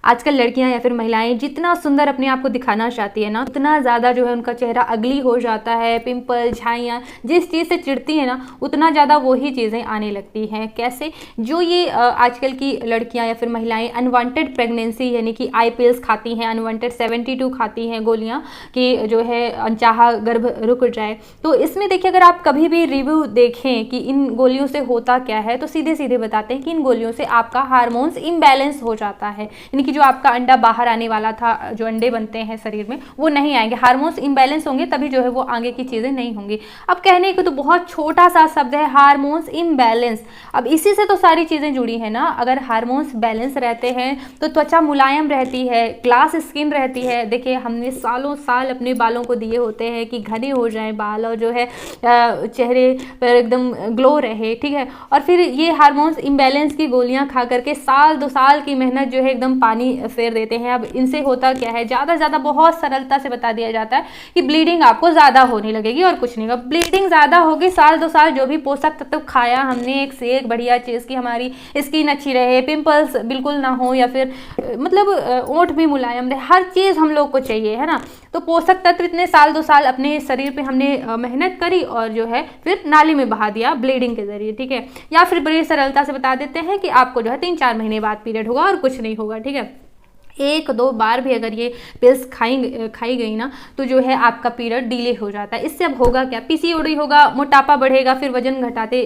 आजकल लड़कियां या फिर महिलाएं जितना सुंदर अपने आप को दिखाना चाहती है ना, उतना ज़्यादा जो है उनका चेहरा अगली हो जाता है। पिंपल, झाइयाँ, जिस चीज़ से चिढ़ती है ना, उतना ज़्यादा वही चीज़ें आने लगती हैं। कैसे? जो ये आजकल की लड़कियां या फिर महिलाएं अनवांटेड प्रेगनेंसी यानी कि आई पिल्स खाती हैं, अनवांटेड 72 खाती हैं गोलियाँ कि जो है अनचाहा गर्भ रुक जाए। तो इसमें देखिए, अगर आप कभी भी रिव्यू देखें कि इन गोलियों से होता क्या है, तो सीधे सीधे बताते हैं कि इन गोलियों से आपका हार्मोन्स इम्बैलेंस हो जाता है, यानी कि जो आपका अंडा बाहर आने वाला था, जो अंडे बनते हैं शरीर में, वो नहीं आएंगे। हार्मोन्स इम्बैलेंस होंगे तभी जो है वो आगे की चीज़ें नहीं होंगी। अब कहने को तो बहुत छोटा सा शब्द है हार्मोन्स इम्बैलेंस, अब इसी से तो सारी चीज़ें जुड़ी हैं ना। अगर हार्मोन्स बैलेंस रहते हैं तो त्वचा मुलायम रहती है, ग्लास स्किन रहती है। देखिए, हमने सालों साल अपने बालों को दिए होते हैं कि घने हो जाएं बाल और जो है चेहरे पर एकदम ग्लो रहे, ठीक है। और फिर ये हार्मोन्स इम्बैलेंस की गोलियां खा करके साल 2 साल की मेहनत जो है एकदम पानी फेर देते हैं। अब इनसे होता क्या है, ज़्यादा से ज़्यादा बहुत सरलता से बता दिया जाता है कि ब्लीडिंग आपको ज़्यादा होने लगेगी और कुछ नहीं होगा। ब्लीडिंग ज़्यादा होगी, साल 2 साल जो भी पोषक तत्व खाया हमने एक से एक बढ़िया चीज़ की हमारी स्किन अच्छी रहे, पिंपल्स बिल्कुल ना हो, या फिर मतलब ओंठ भी मुलायम रहे, हर चीज़ हम लोग को चाहिए, है ना। तो पोषक तत्व इतने साल 2 साल अपने शरीर पे हमने मेहनत करी और जो है फिर नाली में बहा दिया ब्लीडिंग के जरिए, ठीक है। या फिर बड़ी सरलता से बता देते हैं कि आपको जो है 3-4 महीने बाद पीरियड होगा और कुछ नहीं होगा, ठीक है। 1-2 बार भी अगर ये पिल्स खाई गई ना, तो जो है आपका पीरियड डिले हो जाता है। इससे अब होगा क्या, पीसीओडी होगा, मोटापा बढ़ेगा, फिर वजन घटाते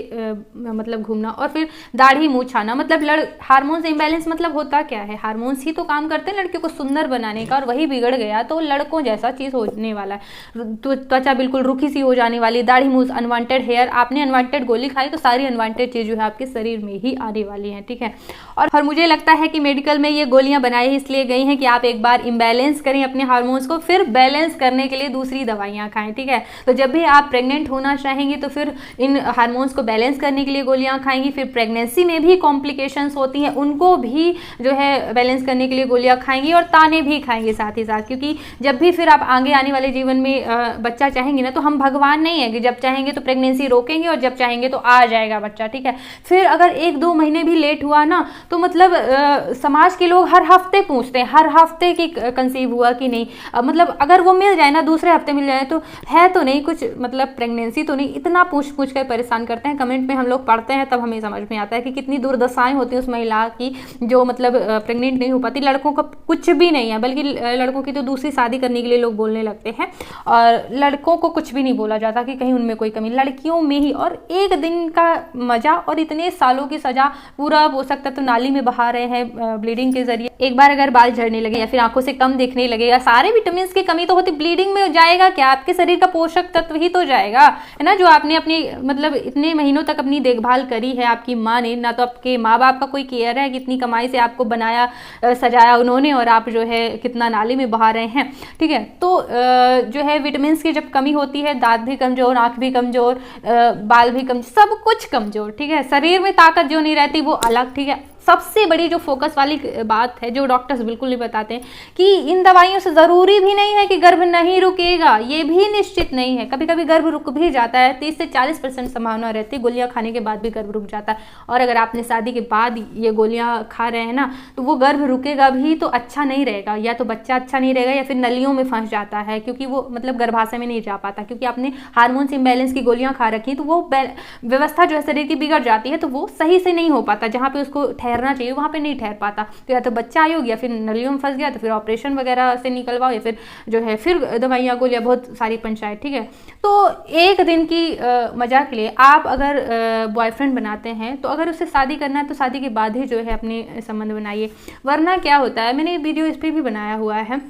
मतलब घूमना, और फिर दाढ़ी मुँह छाना। मतलब हार्मोन्स इम्बैलेंस मतलब होता क्या है, हार्मोन्स ही तो काम करते हैं लड़कियों को सुंदर बनाने का, और वही बिगड़ गया तो लड़कों जैसा चीज़ होने वाला है। तो त्वचा बिल्कुल रुखी सी हो जाने वाली, दाढ़ी मुँह, अनवांटेड हेयर, आपने अनवांटेड गोली खाई तो सारी अनवांटेड चीज़ जो है आपके शरीर में ही आने वाली है, ठीक है। और मुझे लगता है कि मेडिकल में ये गोलियाँ बनाई इसलिए गई हैं कि आप एक बार इम्बैलेंस करें अपने हार्मोन्स को, फिर बैलेंस करने के लिए दूसरी दवाइयां खाएं, ठीक है। तो जब भी आप प्रेग्नेंट होना चाहेंगी तो फिर इन हार्मोन्स को बैलेंस करने के लिए गोलियां खाएंगी। फिर प्रेगनेंसी में भी कॉम्प्लिकेशंस होती हैं, उनको भी जो है बैलेंस करने के लिए गोलियां खाएंगी, और ताने भी खाएंगे साथ ही साथ, क्योंकि जब भी फिर आप आगे आने वाले जीवन में बच्चा चाहेंगे ना, तो हम भगवान नहीं है कि जब चाहेंगे तो प्रेगनेंसी रोकेंगे और जब चाहेंगे तो आ जाएगा बच्चा, ठीक है। फिर अगर 1-2 महीने भी लेट हुआ ना, तो मतलब समाज के लोग हर हफ्ते पूछते हैं, हर हफ्ते की कंसीव हुआ कि नहीं। मतलब अगर वो मिल जाए ना, दूसरे हफ्ते मिल जाए तो है तो नहीं कुछ, मतलब प्रेगनेंसी तो नहीं, इतना पूछ पूछ कर परेशान करते हैं। कमेंट में हम लोग पढ़ते हैं तब हमें समझ में आता है कि कितनी दुर्दशाएं होती है उस महिला की जो मतलब प्रेग्नेंट नहीं हो पाती। लड़कों का कुछ भी नहीं है, बल्कि लड़कों की तो दूसरी शादी करने के लिए लोग बोलने लगते हैं, और लड़कों को कुछ भी नहीं बोला जाता कि कहीं उनमें कोई कमी, लड़कियों में ही। और एक दिन का मजा और इतने सालों की सजा, पूरा पोषक तत्व नाली में बहा रहे हैं ब्लीडिंग के जरिए। एक बार अगर बाल झड़ने लगे या फिर आंखों से कम दिखने लगे, या सारे विटामिन की कमी तो होती, ब्लीडिंग में जाएगा क्या, आपके शरीर का पोषक तत्व ही तो जाएगा, है ना, जो आपने अपनी मतलब इतने महीनों तक अपनी देखभाल करी है आपकी माँ ने। ना तो आपके माँ बाप का कोई केयर है, कितनी कमाई से आपको बनाया सजाया उन्होंने, और आप जो है कितना नाली में बहा रहे हैं, ठीक है। तो जो है विटामिन की जब कमी होती है, दांत भी कमजोर, आंख भी कमजोर, बाल भी कमजोर, सब कुछ कमजोर, ठीक है। शरीर में ताकत जो नहीं रहती वो अलग, ठीक है। सबसे बड़ी जो फोकस वाली बात है, जो डॉक्टर्स बिल्कुल नहीं बताते हैं, कि इन दवाइयों से ज़रूरी भी नहीं है कि गर्भ नहीं रुकेगा, ये भी निश्चित नहीं है। कभी कभी गर्भ रुक भी जाता है, 30 से 40% संभावना रहती है, गोलियां खाने के बाद भी गर्भ रुक जाता है। और अगर आपने शादी के बाद ये गोलियां खा रहे हैं ना, तो वो गर्भ रुकेगा भी तो अच्छा नहीं रहेगा, या तो बच्चा अच्छा नहीं रहेगा, या फिर नलियों में फंस जाता है, क्योंकि वो मतलब गर्भाशय में नहीं जा पाता, क्योंकि आपने हार्मोन्स इम्बैलेंस की गोलियां खा रखी, तो वो व्यवस्था जो है शरीर की बिगड़ जाती है, तो वो सही से नहीं हो पाता, जहाँ पे उसको ठहरना चाहिए वहाँ पे नहीं ठहर पाता। तो या तो बच्चा आयोग, या फिर नलियों में फंस गया, तो फिर ऑपरेशन वगैरह से निकलवाओ, या फिर जो है फिर दवाइयाँ गोलियाँ, बहुत सारी पंचायत, ठीक है। तो एक दिन की मजाक के लिए आप अगर बॉयफ्रेंड बनाते हैं, तो अगर उससे शादी करना है तो शादी के बाद ही जो है अपने संबंध बनाइए, वरना क्या होता है, मैंने वीडियो इस पर भी बनाया हुआ है।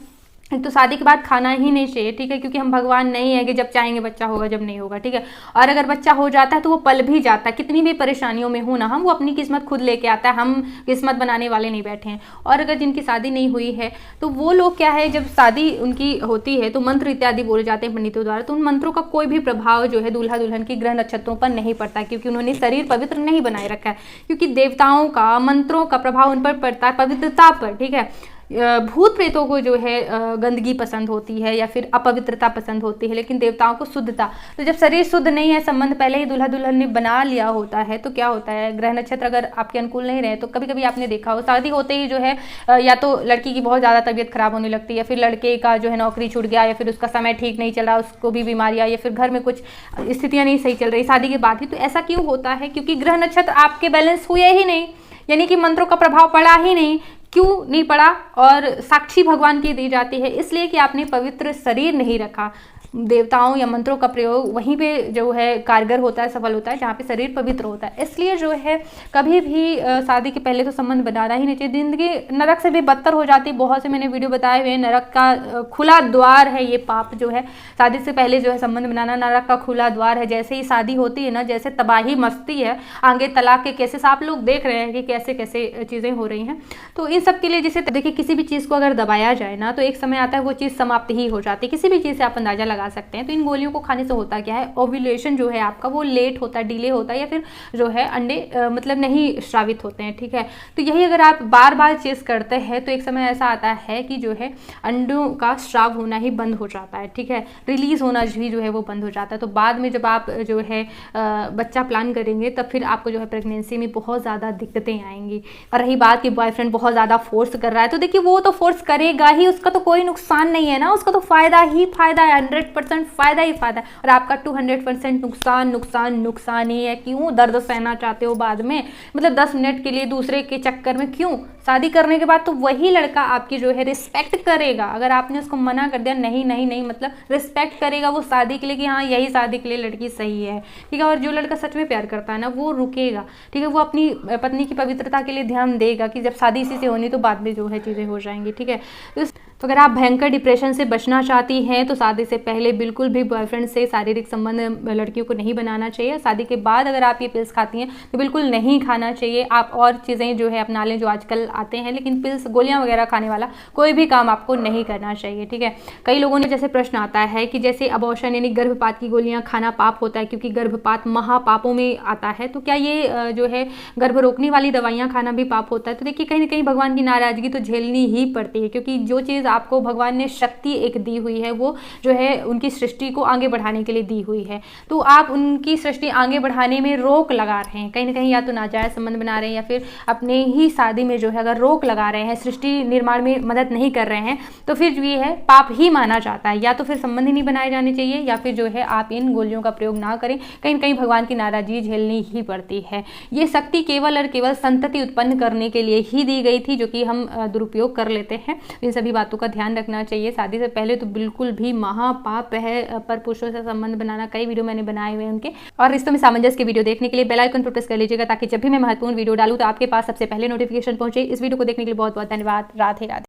तो शादी के बाद खाना ही नहीं चाहिए, ठीक है, क्योंकि हम भगवान नहीं है कि जब चाहेंगे बच्चा होगा जब नहीं होगा, ठीक है। और अगर बच्चा हो जाता है तो वो पल भी जाता है, कितनी भी परेशानियों में हो ना हम, वो अपनी किस्मत खुद लेके आता है, हम किस्मत बनाने वाले नहीं बैठे हैं। और अगर जिनकी शादी नहीं हुई है तो वो लोग क्या है, जब शादी उनकी होती है तो मंत्र इत्यादि बोले जाते हैं पंडितों द्वारा, तो उन मंत्रों का कोई भी प्रभाव जो है दूल्हा दुल्हन की ग्रह नक्षत्रों पर नहीं पड़ता, क्योंकि उन्होंने शरीर पवित्र नहीं बनाए रखा है, क्योंकि देवताओं का मंत्रों का प्रभाव उन पर पड़ता है पवित्रता पर, ठीक है। भूत प्रेतों को जो है गंदगी पसंद होती है या फिर अपवित्रता पसंद होती है, लेकिन देवताओं को शुद्धता। तो जब शरीर शुद्ध नहीं है, संबंध पहले ही दूल्हा दुल्हन ने बना लिया होता है, तो क्या होता है, ग्रह नक्षत्र अगर आपके अनुकूल नहीं रहे तो कभी कभी आपने देखा हो शादी होते ही जो है या तो लड़की की बहुत ज़्यादा तबीयत खराब होने लगती है, या फिर लड़के का जो है नौकरी छूट गया, या फिर उसका समय ठीक नहीं चला, उसको भी बीमारियाँ, या फिर घर में कुछ स्थितियाँ नहीं सही चल रही शादी के बाद ही। तो ऐसा क्यों होता है? क्योंकि ग्रह नक्षत्र आपके बैलेंस हुए ही नहीं, यानी कि मंत्रों का प्रभाव पड़ा ही नहीं। क्यों नहीं पड़ा? और साक्षी भगवान की दी जाती है इसलिए कि आपने पवित्र शरीर नहीं रखा। देवताओं या मंत्रों का प्रयोग वहीं पे जो है कारगर होता है, सफल होता है, जहाँ पे शरीर पवित्र होता है। इसलिए जो है कभी भी शादी के पहले तो संबंध बनाना ही नहीं चाहिए। जिंदगी नरक से भी बदतर हो जाती है। बहुत से मैंने वीडियो बताए हुए हैं, नरक का खुला द्वार है ये पाप जो है, शादी से पहले जो है संबंध बनाना नरक का खुला द्वार है। जैसे ही शादी होती है ना, जैसे तबाही मस्ती है, आगे तलाक के केसेस आप लोग देख रहे हैं कि कैसे कैसे चीज़ें हो रही हैं। तो इन सब के लिए जैसे देखिए, किसी भी चीज़ को अगर दबाया जाए ना, तो एक समय आता है वो चीज़ समाप्त ही हो जाती है। किसी भी चीज़ से आप अंदाजा लगा सकते हैं। तो इन गोलियों को खाने से होता क्या है, ओव्यूलेशन जो है आपका वो लेट होता है, डिले होता है, या फिर जो है अंडे मतलब नहीं स्रावित होते हैं। ठीक है, तो यही अगर आप बार बार चेस करते हैं तो एक समय ऐसा आता है कि जो है अंडों का स्राव होना ही बंद हो जाता है। ठीक है, रिलीज होना भी जो है वो बंद हो जाता है। तो बाद में जब आप जो है बच्चा प्लान करेंगे तब फिर आपको जो है प्रेगनेंसी में बहुत ज़्यादा दिक्कतें आएंगी। और रही बात कि बॉयफ्रेंड बहुत ज़्यादा फोर्स कर रहा है, तो देखिए वो तो फोर्स करेगा ही, उसका तो कोई नुकसान नहीं है ना, उसका तो फायदा ही फायदा है, 100% फायदा ही फायदा है। और आपका 200% नुकसान नुकसान नुकसान ही है। क्यों दर्द सहना चाहते हो बाद में, मतलब 10 मिनट के लिए दूसरे के चक्कर में क्यों? शादी करने के बाद तो वही लड़का आपकी जो है रिस्पेक्ट करेगा। अगर आपने उसको मना कर दिया नहीं नहीं नहीं, मतलब रिस्पेक्ट करेगा वो शादी के लिए कि हाँ यही शादी के लिए लड़की सही है। ठीक है, और जो लड़का सच में प्यार करता है ना, वो रुकेगा। ठीक है, वो अपनी पत्नी की पवित्रता के लिए ध्यान देगा कि जब शादी इसी से होनी तो बाद में जो है चीज़ें हो जाएंगी। ठीक है, तो अगर आप भयंकर डिप्रेशन से बचना चाहती हैं तो शादी से पहले बिल्कुल भी बॉयफ्रेंड से शारीरिक संबंध लड़कियों को नहीं बनाना चाहिए। शादी के बाद अगर आप ये पिल्स खाती हैं तो बिल्कुल नहीं खाना चाहिए। आप और चीज़ें जो है अपना लें जो आजकल आते हैं, लेकिन पिल्स गोलियां वगैरह खाने वाला कोई भी काम आपको नहीं करना चाहिए। ठीक है, कई लोगों ने जैसे प्रश्न आता है कि जैसे अबॉर्शन यानी गर्भपात की गोलियाँ खाना पाप होता है क्योंकि गर्भपात महापापों में आता है, तो क्या ये जो है गर्भ रोकने वाली दवाइयाँ खाना भी पाप होता है? तो देखिए, कहीं ना कहीं भगवान की नाराजगी तो झेलनी ही पड़ती है, क्योंकि जो चीज़ आपको भगवान ने शक्ति एक दी हुई है वो जो है उनकी सृष्टि को आगे बढ़ाने के लिए दी हुई है। तो आप उनकी सृष्टि आगे बढ़ाने में रोक लगा रहे हैं, कहीं ना कहीं या तो नाजायज संबंध बना रहे हैं या फिर अपने ही शादी में जो है अगर रोक लगा रहे हैं, सृष्टि निर्माण में मदद नहीं कर रहे हैं, तो फिर जो ये है पाप ही माना जाता है। या तो फिर संबंध ही नहीं बनाए जाने चाहिए, या फिर जो है आप इन गोलियों का प्रयोग ना करें। कहीं ना कहीं भगवान की नाराजगी झेलनी ही पड़ती है। ये शक्ति केवल और केवल संतति उत्पन्न करने के लिए ही दी गई थी, जो कि हम दुरुपयोग कर लेते हैं। इन सभी बातों का ध्यान रखना चाहिए। शादी से पहले तो बिल्कुल भी महापाप है पर पुरुषों से संबंध बनाना। कई वीडियो मैंने बनाए हुए हैं उनके। और रिश्तों में सामंजस्य के वीडियो देखने के लिए बेल आइकन पर प्रेस कर लीजिएगा, ताकि जब भी मैं महत्वपूर्ण वीडियो डालूं तो आपके पास सबसे पहले नोटिफिकेशन पहुंचे। इस वीडियो को देखने के लिए बहुत बहुत धन्यवाद। राधे राधे।